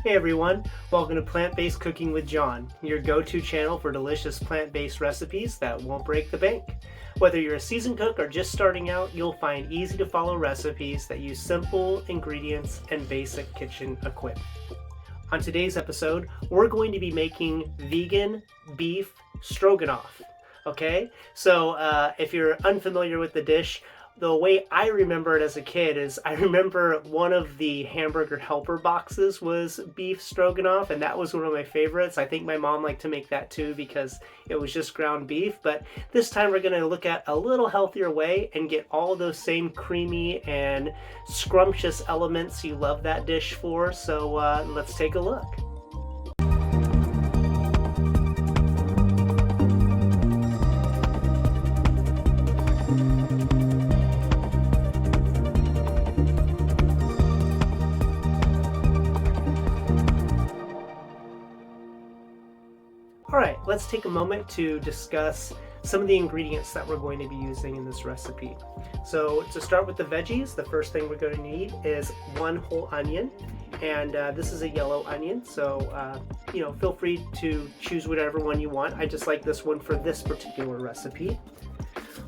Hey everyone, welcome to Plant-Based Cooking with John, your go-to channel for delicious plant-based recipes that won't break the bank. Whether you're a seasoned cook or just starting out, you'll find easy to follow recipes that use simple ingredients and basic kitchen equipment. On today's episode, we're going to be making vegan beef stroganoff. Okay, so if you're unfamiliar with the dish, the way I remember it as a kid is I remember one of the hamburger helper boxes was beef stroganoff, and that was one of my favorites. I think my mom liked to make that too because it was just ground beef, but this time we're going to look at a little healthier way and get all those same creamy and scrumptious elements you love that dish for. So let's take a look. Alright, let's take a moment to discuss some of the ingredients that we're going to be using in this recipe. So to start with the veggies, the first thing we're going to need is one whole onion, and this is a yellow onion, so feel free to choose whatever one you want. I just like this one for this particular recipe.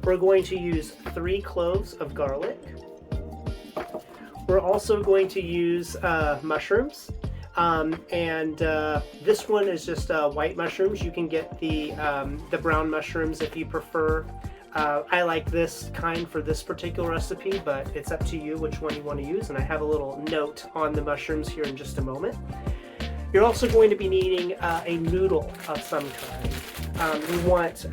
We're going to use 3 cloves of garlic. We're also going to use mushrooms. This one is just white mushrooms. You can get the brown mushrooms if you prefer. I like this kind for this particular recipe, but it's up to you which one you want to use, and I have a little note on the mushrooms here in just a moment. You're also going to be needing a noodle of some kind. We want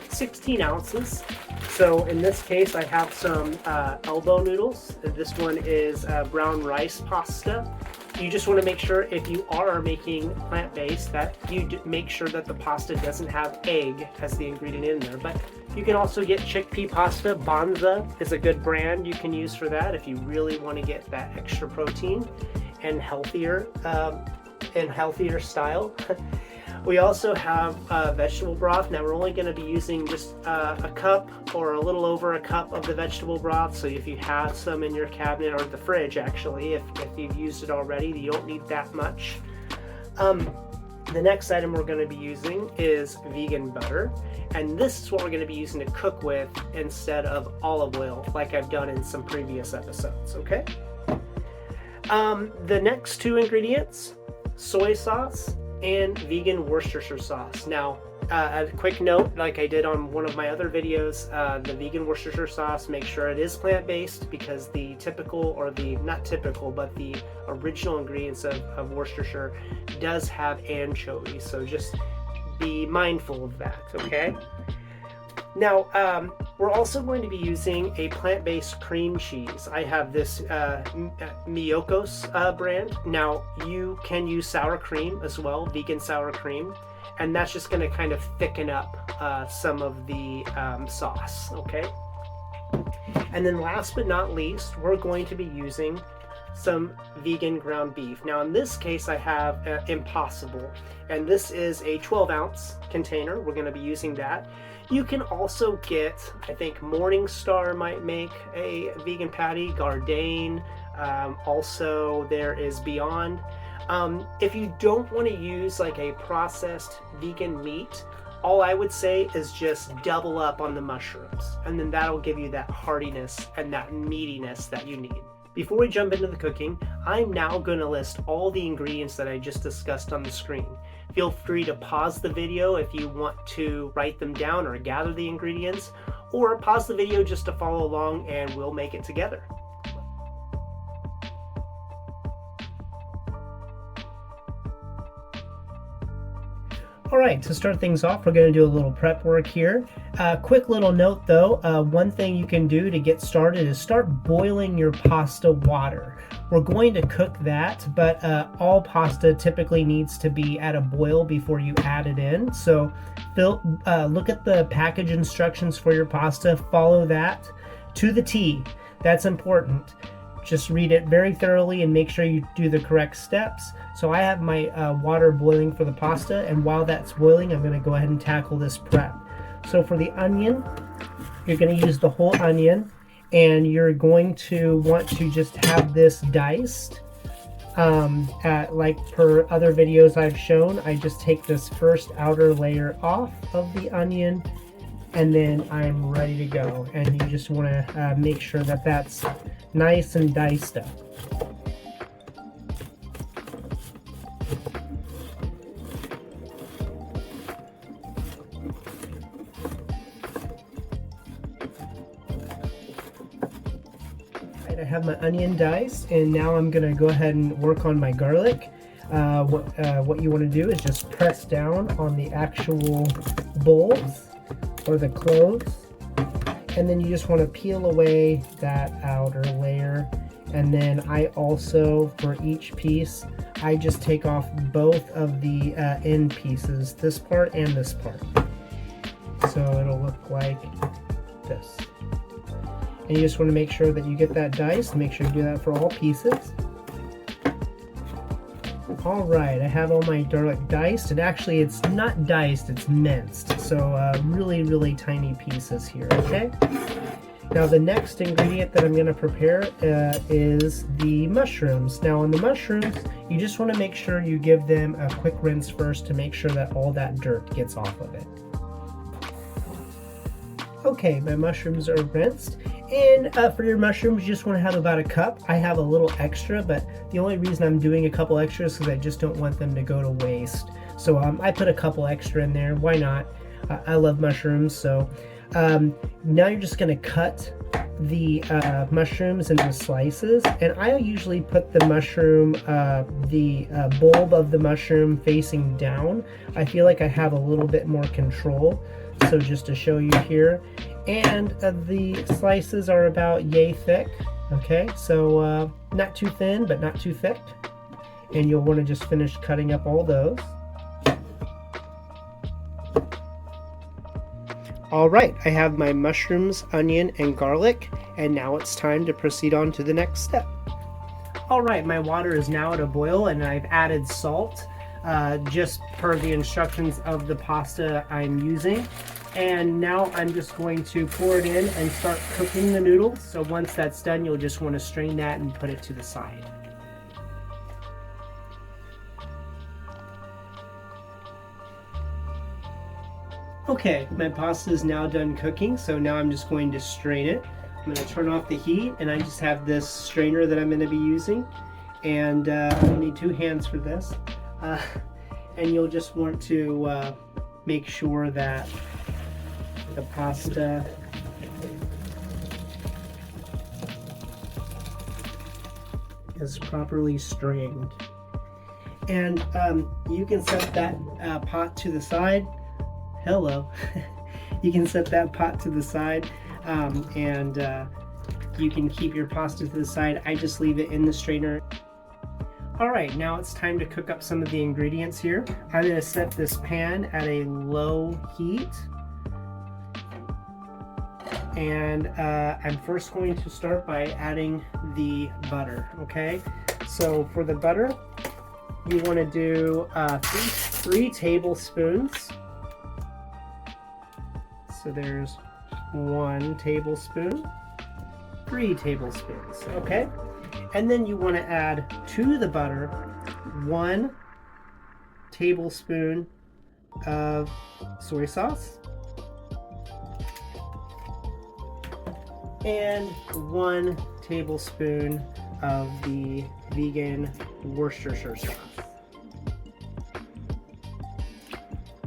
16 ounces. So in this case, I have some elbow noodles. This one is brown rice pasta. You just want to make sure, if you are making plant-based, that you make sure that the pasta doesn't have egg as the ingredient in there. But you can also get chickpea pasta. Banza is a good brand you can use for that if you really want to get that extra protein and healthier style. We also have vegetable broth. Now we're only going to be using just a cup or a little over a cup of the vegetable broth. So if you have some in your cabinet or the fridge, actually, if you've used it already, you don't need that much. The next item we're going to be using is vegan butter. And this is what we're going to be using to cook with instead of olive oil, like I've done in some previous episodes, okay? The next 2 ingredients, soy sauce and vegan Worcestershire sauce. Now, a quick note, like I did on one of my other videos, the vegan Worcestershire sauce, make sure it is plant-based, because the typical, or the, not typical, but the original ingredients of Worcestershire does have anchovies, so just be mindful of that, okay? Now, we're also going to be using a plant-based cream cheese. I have this Miyokos brand. Now, you can use sour cream as well, vegan sour cream, and that's just going to kind of thicken up some of the sauce, okay? And then last but not least, we're going to be using some vegan ground beef. Now in this case I have Impossible, and this is a 12-ounce container. We're going to be using that. You can also get, I think Morningstar might make a vegan patty, Gardein, also there is Beyond. If you don't want to use like a processed vegan meat, all I would say is just double up on the mushrooms, and then that'll give you that heartiness and that meatiness that you need. Before we jump into the cooking, I'm now going to list all the ingredients that I just discussed on the screen. Feel free to pause the video if you want to write them down or gather the ingredients, or pause the video just to follow along and we'll make it together. Alright, to start things off, we're going to do a little prep work here. Quick little note though, one thing you can do to get started is start boiling your pasta water. We're going to cook that, but all pasta typically needs to be at a boil before you add it in. So look at the package instructions for your pasta, follow that to the T. That's important. Just read it very thoroughly and make sure you do the correct steps. So I have my water boiling for the pasta, and while that's boiling, I'm going to go ahead and tackle this prep. So for the onion, you're going to use the whole onion, and you're going to want to just have this diced. Like per other videos I've shown, I just take this first outer layer off of the onion, and then I'm ready to go. And you just want to make sure that that's nice and diced up. I have my onion diced, and now I'm gonna go ahead and work on my garlic. What you want to do is just press down on the actual bulbs or the cloves, and then you just want to peel away that outer layer. And then I also, for each piece, I just take off both of the end pieces, this part and this part, so it'll look like this. And you just want to make sure that you get that diced. Make sure you do that for all pieces. Alright, I have all my garlic diced, and actually it's not diced, it's minced. So really tiny pieces here, okay? Now the next ingredient that I'm going to prepare is the mushrooms. Now on the mushrooms, you just want to make sure you give them a quick rinse first to make sure that all that dirt gets off of it. Okay, my mushrooms are rinsed. And for your mushrooms, you just want to have about a cup. I have a little extra, but the only reason I'm doing a couple extras is because I just don't want them to go to waste. So I put a couple extra in there. Why not? I love mushrooms. So now you're just going to cut the mushrooms into slices. And I usually put the mushroom, the bulb of the mushroom facing down. I feel like I have a little bit more control. So just to show you here. And the slices are about yay thick. Okay, so not too thin, but not too thick. And you'll want to just finish cutting up all those. All right, I have my mushrooms, onion, and garlic, and now it's time to proceed on to the next step. All right, my water is now at a boil, and I've added salt, just per the instructions of the pasta I'm using. And now I'm just going to pour it in and start cooking the noodles. So once that's done, you'll just want to strain that and put it to the side. Okay, my pasta is now done cooking, so now I'm just going to strain it. I'm going to turn off the heat, and I just have this strainer that I'm going to be using. And I need 2 hands for this. And you'll just want to make sure that the pasta is properly strained. And you can set that pot to the side. Hello. You can set that pot to the side, and you can keep your pasta to the side. I just leave it in the strainer. Alright, now it's time to cook up some of the ingredients here. I'm going to set this pan at a low heat. And I'm first going to start by adding the butter, okay? So for the butter, you want to do 3 tablespoons. So there's 1 tablespoon, 3 tablespoons, okay? And then you want to add to the butter 1 tablespoon of soy sauce and 1 tablespoon of the vegan Worcestershire sauce.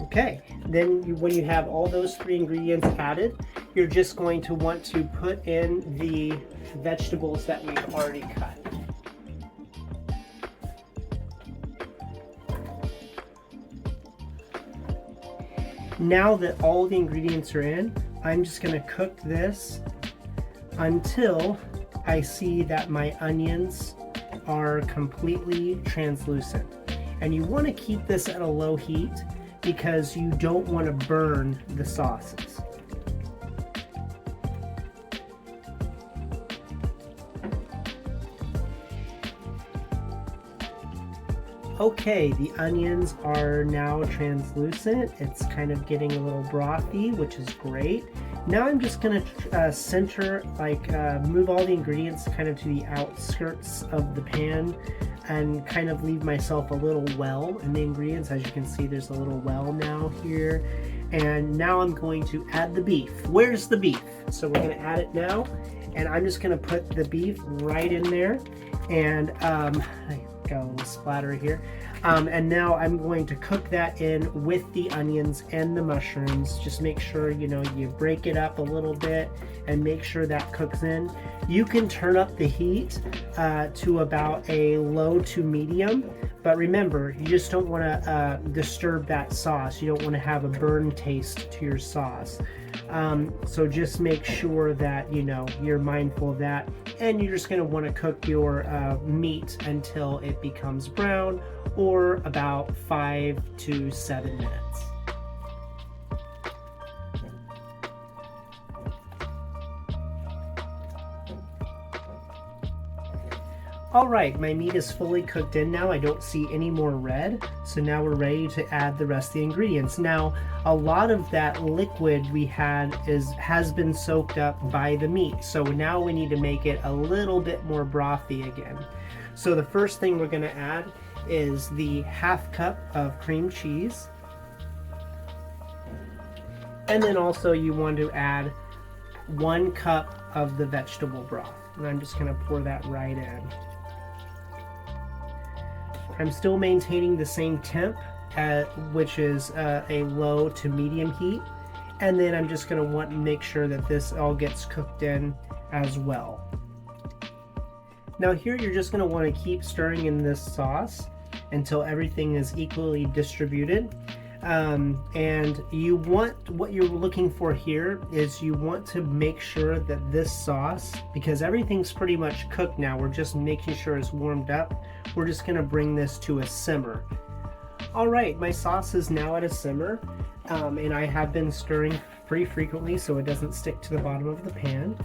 Okay, then when you have all those 3 ingredients added, you're just going to want to put in the vegetables that we've already cut. Now that all the ingredients are in, I'm just going to cook this until I see that my onions are completely translucent. And you want to keep this at a low heat because you don't want to burn the sauces. Okay, the onions are now translucent. It's kind of getting a little brothy, which is great. Now I'm just going to center, like move all the ingredients kind of to the outskirts of the pan and kind of leave myself a little well in the ingredients. As you can see, there's a little well now here. And now I'm going to add the beef. Where's the beef? So we're going to add it now. And I'm just going to put the beef right in there. And I got a little splatter here. And now I'm going to cook that in with the onions and the mushrooms. Just make sure, you know, you break it up a little bit and make sure that cooks in. You can turn up the heat to about a low to medium. But remember, you just don't want to disturb that sauce. You don't want to have a burn taste to your sauce. So just make sure that, you know, you're mindful of that. And you're just going to want to cook your meat until it becomes brown, or about 5 to 7 minutes. Alright, my meat is fully cooked in now. I don't see any more red. So now we're ready to add the rest of the ingredients. Now, a lot of that liquid we had has been soaked up by the meat. So now we need to make it a little bit more brothy again. So the first thing we're going to add is the ½ cup of cream cheese. And then also you want to add 1 cup of the vegetable broth. And I'm just going to pour that right in. I'm still maintaining the same temp, which is a low to medium heat. And then I'm just going to want to make sure that this all gets cooked in as well. Now here you're just going to want to keep stirring in this sauce until everything is equally distributed. And you want, what you're looking for here is you want to make sure that this sauce, because everything's pretty much cooked now, we're just making sure it's warmed up. We're just going to bring this to a simmer. Alright, my sauce is now at a simmer, and I have been stirring pretty frequently so it doesn't stick to the bottom of the pan.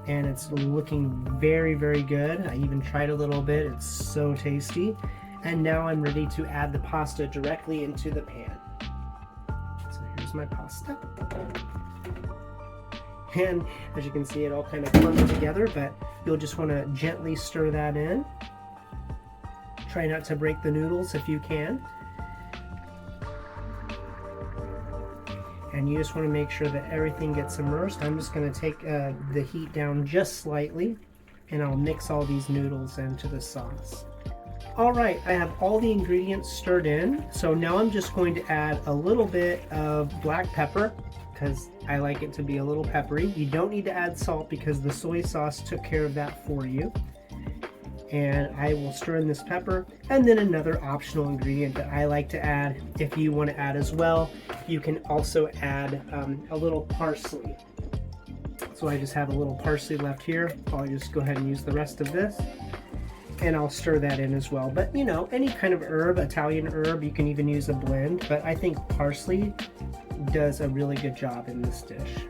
And it's looking very, very good. I even tried a little bit. It's so tasty. And now I'm ready to add the pasta directly into the pan. So here's my pasta. And as you can see, it all kind of clumps together, but you'll just want to gently stir that in. Try not to break the noodles if you can. And you just want to make sure that everything gets immersed. I'm just going to take the heat down just slightly, and I'll mix all these noodles into the sauce. Alright, I have all the ingredients stirred in, so now I'm just going to add a little bit of black pepper, because I like it to be a little peppery. You don't need to add salt because the soy sauce took care of that for you. And I will stir in this pepper, and then another optional ingredient that I like to add, if you want to add as well, you can also add a little parsley. So I just have a little parsley left here. I'll just go ahead and use the rest of this, and I'll stir that in as well. But you know, any kind of herb, Italian herb, you can even use a blend, but I think parsley does a really good job in this dish.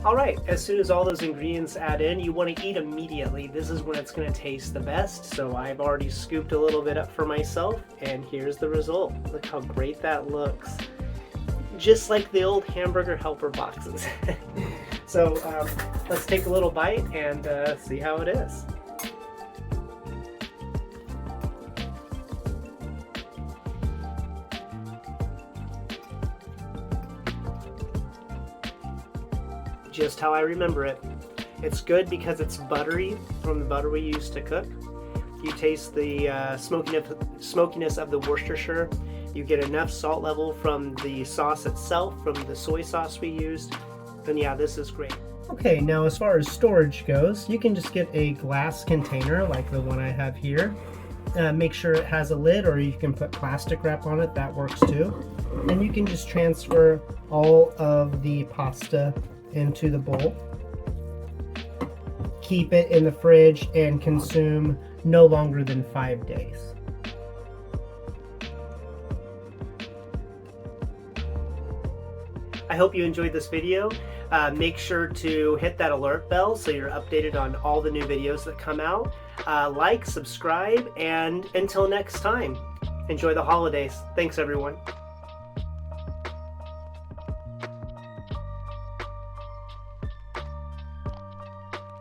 Alright, as soon as all those ingredients add in, you want to eat immediately. This is when it's going to taste the best. So I've already scooped a little bit up for myself, and here's the result. Look how great that looks. Just like the old hamburger helper boxes. So let's take a little bite and see how it is. Just how I remember it. It's good because it's buttery from the butter we used to cook. You taste the smokiness of the Worcestershire. You get enough salt level from the sauce itself, from the soy sauce we used. And yeah, this is great. Okay, now as far as storage goes, you can just get a glass container like the one I have here. Make sure it has a lid, or you can put plastic wrap on it, that works too. And you can just transfer all of the pasta into the bowl. Keep it in the fridge and consume no longer than 5 days. I hope you enjoyed this video. Make sure to hit that alert bell so you're updated on all the new videos that come out. Like, subscribe, and until next time, enjoy the holidays. Thanks everyone.